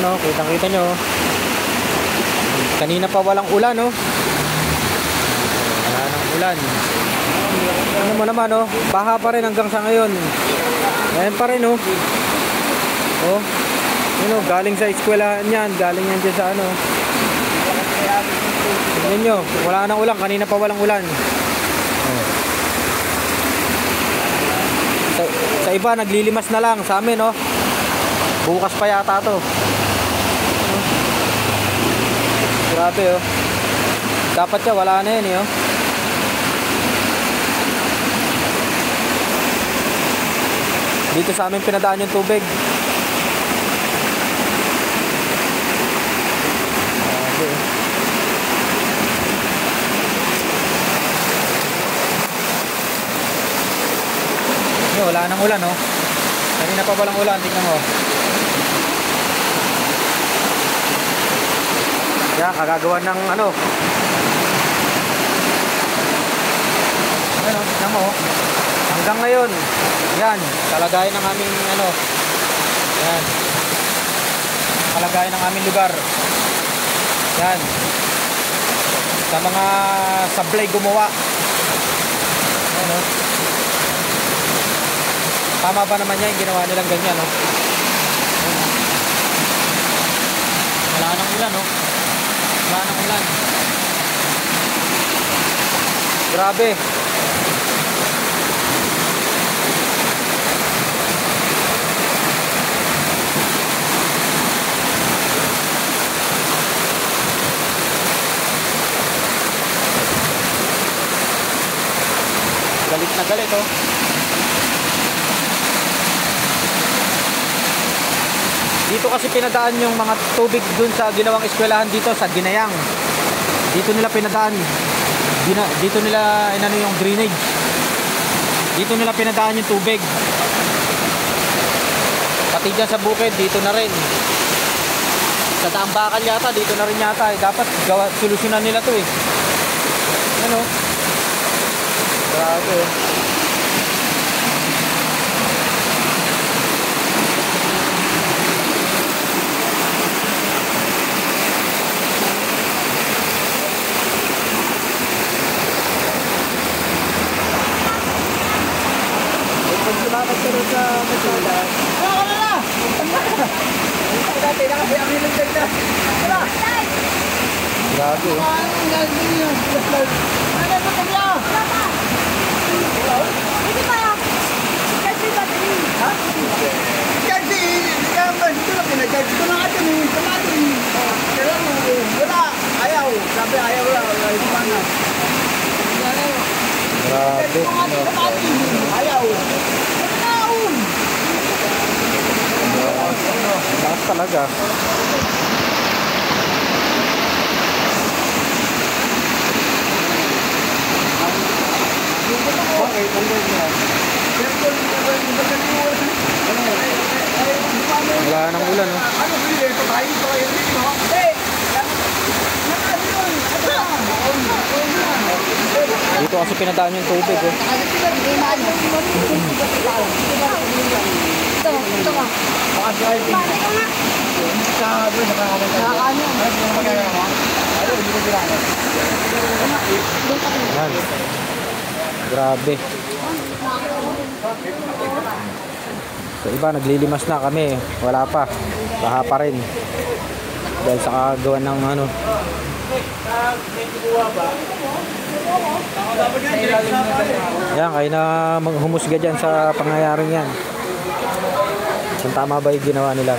Ano, kitang-kita nyo. Kanina pa walang ulan, no? Wala nang ulan. Ano mo naman, no? Baha pa rin hanggang sa ngayon. Ayan pa rin, no? Oh. Ano, galing sa eskwelahan yan. Galing yan dyan sa ano. Tignan nyo, wala nang ulan. Kanina pa walang ulan. Oh. Sa iba, naglilimas na lang. Sa amin, no? Bukas pa yata to. Grabe, oh. Dapat siya, wala na yan, eh, oh. Dito sa amin pinadaan yung tubig. Grabe, oh. Wala nang ulan, oh. Kanina pa walang ulan, tingnan mo. Yan, kagagawa ng ano. Ano, tingnan mo. Hanggang ngayon, yan, kalagayan ng aming ano. Yan. Kalagayan ng aming lugar. Yan. Sa mga sablay gumawa. Ano. Tama ba naman yan yung ginawa nilang ganyan, no? Wala nang ulan, no? Wala nang ulan. Grabe. Galit na galit, oh. Dito kasi pinadaan yung mga tubig dun sa ginawang eskwelahan dito sa Ginayang. Dito nila pinadaan. Dito nila inano yung drainage. Dito nila pinadaan yung tubig. Pati dyan sa bukid, dito na rin. Sa Tambakal yata, dito na rin yata. Dapat solusyonan nila to, eh. Ano? Grabe. Bakit ka rin sa masada? Wala na! Dati na kasi ang hilagdag na. Wala! Grabe, oh. Anong gagawin yun? Ano ba kanya? Hindi ba yan? Kasi battery. Ha? Kasi, ito lang pinag-charge ko na ito eh. Kamado eh. Kailangan mo eh. Wala. Ayaw. Sabi ayaw wala. Ayaw mana. Grabe. Ayaw. Lakas talaga. Wala nang ulan, no? Dito kasi pinadaan yung tubig, oh. Ito ka. Yan. Grabe. So iba naglilimas na kami. Wala pa. Baha pa rin. Dahil sa kagawan ng ano. Yan, kayo na maghumusga dyan sa pangyayaring yan. Kung tama ba yung ginawa nila.